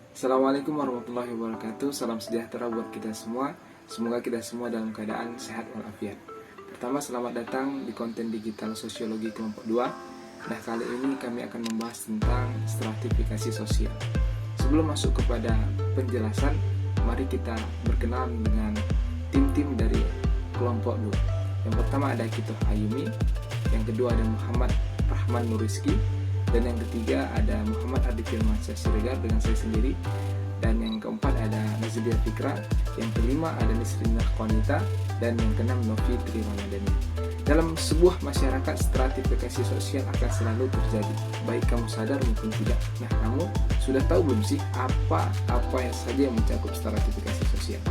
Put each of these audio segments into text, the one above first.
Assalamualaikum warahmatullahi wabarakatuh. Salam sejahtera buat kita semua. Semoga kita semua dalam keadaan sehat walafiat. Pertama, selamat datang di konten digital sosiologi kelompok 2. Nah, kali ini kami akan membahas tentang stratifikasi sosial. Sebelum masuk kepada penjelasan, mari kita berkenalan dengan tim-tim dari kelompok 2. Yang pertama ada Kitoh Ayumi, yang kedua ada Muhammad Rahman Nuriski, dan yang ketiga ada Muhammad Adi Firmansyah Siregar dengan saya sendiri, dan yang keempat ada Nazlia Fikra, yang kelima ada Nisrina Konita, dan yang keenam Novi Tri Ramadhani. Dalam sebuah masyarakat, stratifikasi sosial akan selalu terjadi, baik kamu sadar maupun tidak. Nah, kamu sudah tahu belum sih apa yang saja yang mencakup stratifikasi sosial?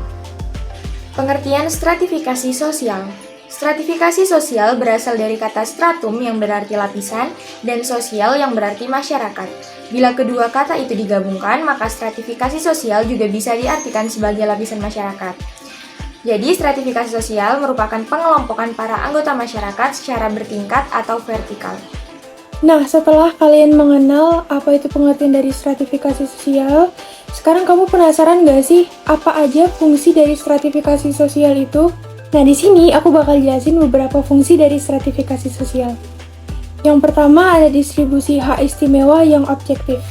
Pengertian stratifikasi sosial. Stratifikasi sosial berasal dari kata stratum yang berarti lapisan dan sosial yang berarti masyarakat. Bila kedua kata itu digabungkan, maka stratifikasi sosial juga bisa diartikan sebagai lapisan masyarakat. Jadi, stratifikasi sosial merupakan pengelompokan para anggota masyarakat secara bertingkat atau vertikal. Nah, setelah kalian mengenal apa itu pengertian dari stratifikasi sosial, sekarang kamu penasaran gak sih apa aja fungsi dari stratifikasi sosial itu? Nah, di sini aku bakal jelasin beberapa fungsi dari stratifikasi sosial. Yang pertama ada distribusi hak istimewa yang objektif.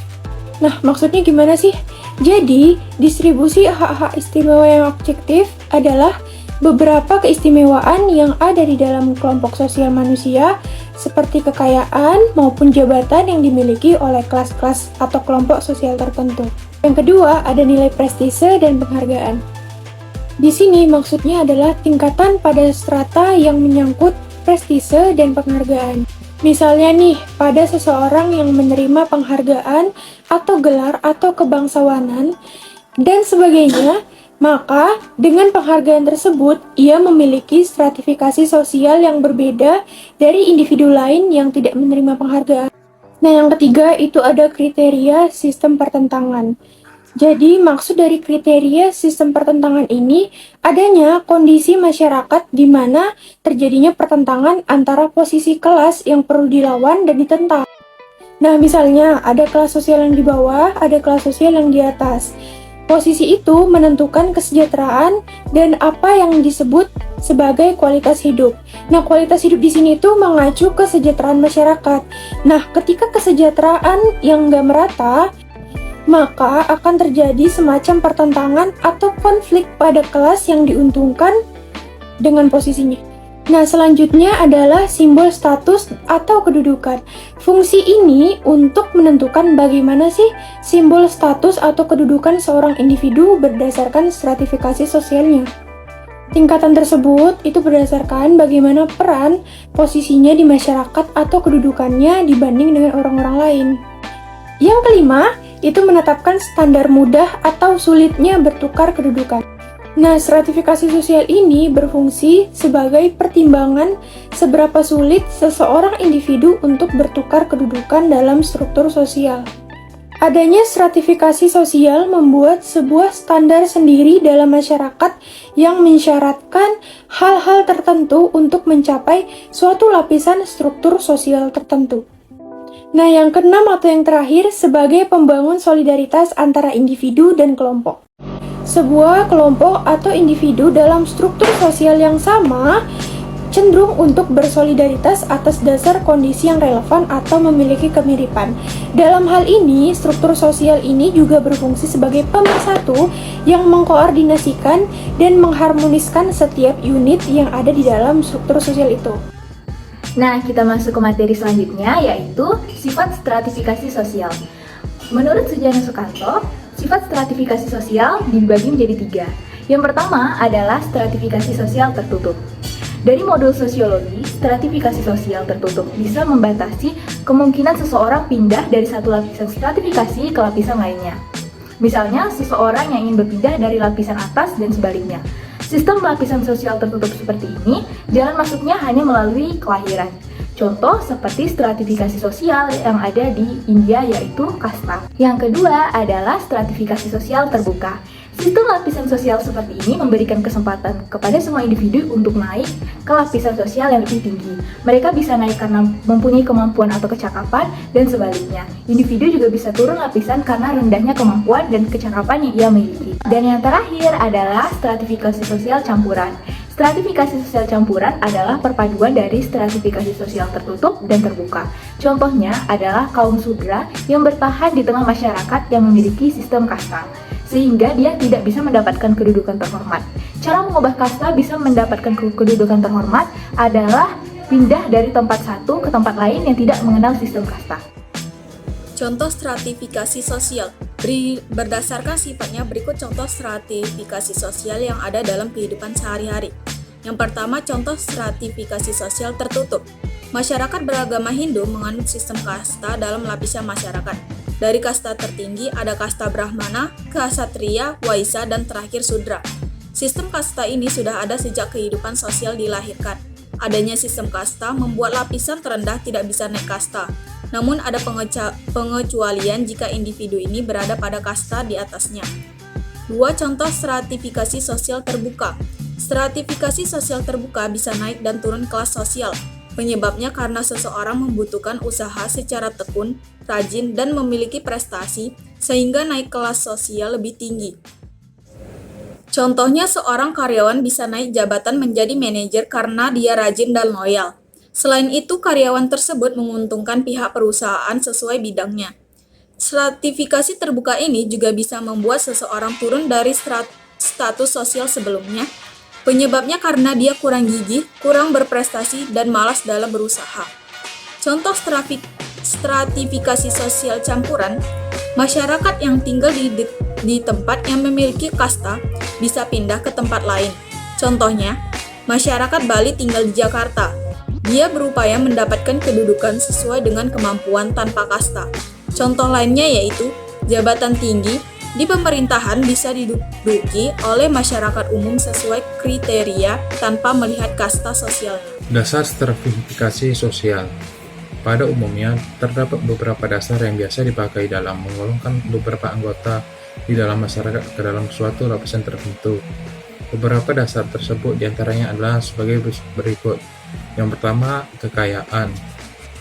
Nah, maksudnya gimana sih? Jadi, distribusi hak-hak istimewa yang objektif adalah beberapa keistimewaan yang ada di dalam kelompok sosial manusia, seperti kekayaan maupun jabatan yang dimiliki oleh kelas-kelas atau kelompok sosial tertentu. Yang kedua, ada nilai prestise dan penghargaan. Di sini maksudnya adalah tingkatan pada strata yang menyangkut prestise dan penghargaan. Misalnya nih, pada seseorang yang menerima penghargaan atau gelar atau kebangsawanan dan sebagainya, maka dengan penghargaan tersebut, ia memiliki stratifikasi sosial yang berbeda dari individu lain yang tidak menerima penghargaan. Nah, yang ketiga itu ada kriteria sistem pertentangan. Jadi, maksud dari kriteria sistem pertentangan ini adanya kondisi masyarakat di mana terjadinya pertentangan antara posisi kelas yang perlu dilawan dan ditentang. Nah, misalnya ada kelas sosial yang di bawah, ada kelas sosial yang di atas. Posisi itu menentukan kesejahteraan dan apa yang disebut sebagai kualitas hidup. Nah, kualitas hidup di sini itu mengacu kesejahteraan masyarakat. Nah, ketika kesejahteraan yang nggak merata, maka akan terjadi semacam pertentangan atau konflik pada kelas yang diuntungkan dengan posisinya. Nah, selanjutnya adalah simbol status atau kedudukan. Fungsi ini untuk menentukan bagaimana sih simbol status atau kedudukan seorang individu berdasarkan stratifikasi sosialnya. Tingkatan tersebut itu berdasarkan bagaimana peran posisinya di masyarakat atau kedudukannya dibanding dengan orang-orang lain. Yang kelima, itu menetapkan standar mudah atau sulitnya bertukar kedudukan. Nah, stratifikasi sosial ini berfungsi sebagai pertimbangan seberapa sulit seseorang individu untuk bertukar kedudukan dalam struktur sosial. Adanya stratifikasi sosial membuat sebuah standar sendiri dalam masyarakat yang mensyaratkan hal-hal tertentu untuk mencapai suatu lapisan struktur sosial tertentu. Nah, yang keenam atau yang terakhir sebagai pembangun solidaritas antara individu dan kelompok. Sebuah kelompok atau individu dalam struktur sosial yang sama cenderung untuk bersolidaritas atas dasar kondisi yang relevan atau memiliki kemiripan. Dalam hal ini, struktur sosial ini juga berfungsi sebagai pemersatu yang mengkoordinasikan dan mengharmoniskan setiap unit yang ada di dalam struktur sosial itu. Nah, kita masuk ke materi selanjutnya, yaitu sifat stratifikasi sosial. Menurut Sujana Sukanto, sifat stratifikasi sosial dibagi menjadi 3. Yang pertama adalah stratifikasi sosial tertutup. Dari modul sosiologi, stratifikasi sosial tertutup bisa membatasi kemungkinan seseorang pindah dari satu lapisan stratifikasi ke lapisan lainnya. Misalnya, seseorang yang ingin berpindah dari lapisan atas dan sebaliknya. Sistem lapisan sosial tertutup seperti ini, jalan masuknya hanya melalui kelahiran. Contoh seperti stratifikasi sosial yang ada di India yaitu kasta. Yang kedua adalah stratifikasi sosial terbuka. Sistem lapisan sosial seperti ini memberikan kesempatan kepada semua individu untuk naik ke lapisan sosial yang lebih tinggi. Mereka bisa naik karena mempunyai kemampuan atau kecakapan, dan sebaliknya. Individu juga bisa turun lapisan karena rendahnya kemampuan dan kecakapan yang ia miliki. Dan yang terakhir adalah stratifikasi sosial campuran. Stratifikasi sosial campuran adalah perpaduan dari stratifikasi sosial tertutup dan terbuka. Contohnya adalah kaum Sudra yang bertahan di tengah masyarakat yang memiliki sistem kasta, sehingga dia tidak bisa mendapatkan kedudukan terhormat. Cara mengubah kasta bisa mendapatkan kedudukan terhormat adalah pindah dari tempat satu ke tempat lain yang tidak mengenal sistem kasta. Contoh stratifikasi sosial. Berdasarkan sifatnya, berikut contoh stratifikasi sosial yang ada dalam kehidupan sehari-hari. Yang pertama, contoh stratifikasi sosial tertutup. Masyarakat beragama Hindu menganut sistem kasta dalam lapisan masyarakat. Dari kasta tertinggi ada kasta Brahmana, Ksatria, Waisya, dan terakhir Sudra. Sistem kasta ini sudah ada sejak kehidupan sosial dilahirkan. Adanya sistem kasta membuat lapisan terendah tidak bisa naik kasta. Namun ada pengecualian jika individu ini berada pada kasta di atasnya. 2. Contoh stratifikasi sosial terbuka. Stratifikasi sosial terbuka bisa naik dan turun kelas sosial. Penyebabnya karena seseorang membutuhkan usaha secara tekun, rajin, dan memiliki prestasi sehingga naik kelas sosial lebih tinggi. Contohnya seorang karyawan bisa naik jabatan menjadi manajer karena dia rajin dan loyal. Selain itu, karyawan tersebut menguntungkan pihak perusahaan sesuai bidangnya. Stratifikasi terbuka ini juga bisa membuat seseorang turun dari status sosial sebelumnya. Penyebabnya karena dia kurang gigih, kurang berprestasi, dan malas dalam berusaha. Contoh stratifikasi sosial campuran, masyarakat yang tinggal di tempat yang memiliki kasta bisa pindah ke tempat lain. Contohnya, masyarakat Bali tinggal di Jakarta. Dia berupaya mendapatkan kedudukan sesuai dengan kemampuan tanpa kasta. Contoh lainnya yaitu, jabatan tinggi di pemerintahan bisa diduduki oleh masyarakat umum sesuai kriteria tanpa melihat kasta sosialnya. Dasar stratifikasi sosial. Pada umumnya, terdapat beberapa dasar yang biasa dipakai dalam menggolongkan beberapa anggota di dalam masyarakat ke dalam suatu lapisan tertentu. Beberapa dasar tersebut diantaranya adalah sebagai berikut. Yang pertama, kekayaan.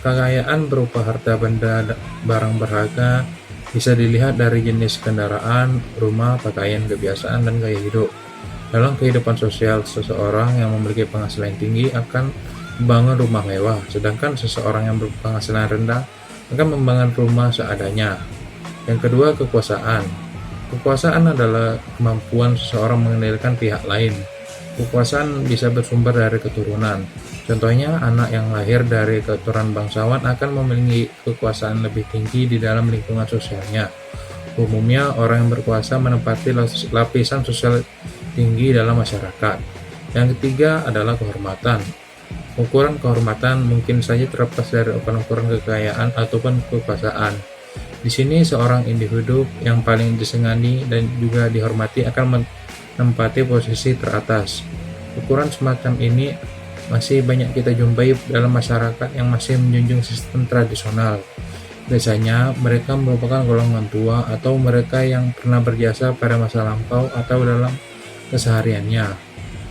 Kekayaan berupa harta benda, barang berharga, bisa dilihat dari jenis kendaraan, rumah, pakaian, kebiasaan, dan gaya hidup. Dalam kehidupan sosial, seseorang yang memiliki penghasilan tinggi akan membangun rumah mewah, sedangkan seseorang yang berpenghasilan rendah akan membangun rumah seadanya. Yang kedua, kekuasaan. Kekuasaan adalah kemampuan seseorang mengendalikan pihak lain. Kekuasaan bisa bersumber dari keturunan. Contohnya, anak yang lahir dari keturunan bangsawan akan memiliki kekuasaan lebih tinggi di dalam lingkungan sosialnya. Umumnya, orang yang berkuasa menempati lapisan sosial tinggi dalam masyarakat. Yang ketiga adalah kehormatan. Ukuran kehormatan mungkin saja terlepas dari ukuran kekayaan ataupun kekuasaan. Di sini, seorang individu yang paling disegani dan juga dihormati akan menempati posisi teratas. Ukuran semacam ini masih banyak kita jumpai dalam masyarakat yang masih menjunjung sistem tradisional. Biasanya mereka merupakan golongan tua atau mereka yang pernah berjasa pada masa lampau atau dalam kesehariannya.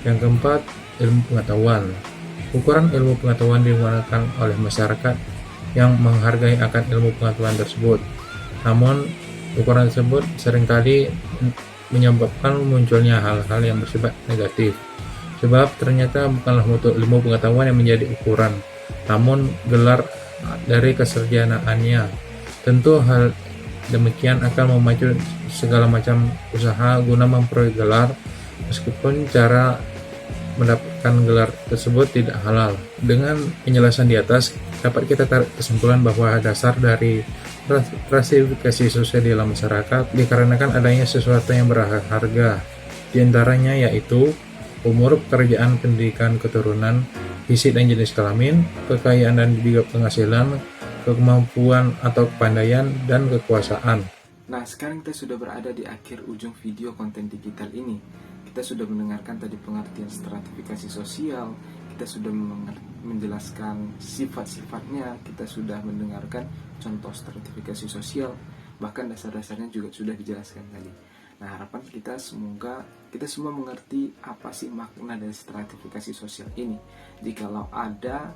Yang keempat, ilmu pengetahuan. Ukuran ilmu pengetahuan digunakan oleh masyarakat yang menghargai akan ilmu pengetahuan tersebut. Namun, ukuran tersebut seringkali menyebabkan munculnya hal-hal yang bersifat negatif. Sebab ternyata bukanlah mutu ilmu pengetahuan yang menjadi ukuran, namun gelar dari kesarjanaannya. Tentu hal demikian akan memacu segala macam usaha guna memperoleh gelar, meskipun cara mendapatkan gelar tersebut tidak halal. Dengan penjelasan di atas, dapat kita tarik kesimpulan bahwa dasar dari stratifikasi sosial di dalam masyarakat dikarenakan adanya sesuatu yang berharga, diantaranya yaitu umur, pekerjaan, pendidikan, keturunan, fisik dan jenis kelamin, kekayaan dan juga penghasilan, kemampuan atau kepandaian, dan kekuasaan. Nah, sekarang kita sudah berada di akhir ujung video konten digital ini. Kita sudah mendengarkan tadi pengertian stratifikasi sosial, kita sudah menjelaskan sifat-sifatnya, kita sudah mendengarkan contoh stratifikasi sosial, bahkan dasar-dasarnya juga sudah dijelaskan tadi. Nah, harapan kita semoga kita semua mengerti apa sih makna dari stratifikasi sosial ini. Jikalau ada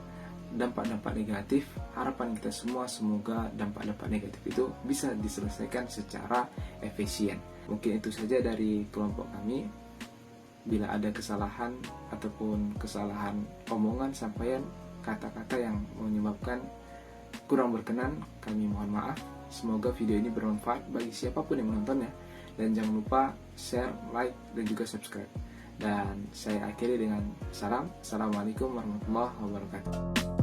dampak-dampak negatif, harapan kita semua semoga dampak-dampak negatif itu bisa diselesaikan secara efisien. Mungkin itu saja dari kelompok kami. Bila ada kesalahan ataupun kesalahan omongan, sampaian, kata-kata yang menyebabkan kurang berkenan, kami mohon maaf. Semoga video ini bermanfaat bagi siapapun yang menontonnya. Dan jangan lupa share, like, dan juga subscribe. Dan saya akhiri dengan salam. Assalamualaikum warahmatullahi wabarakatuh.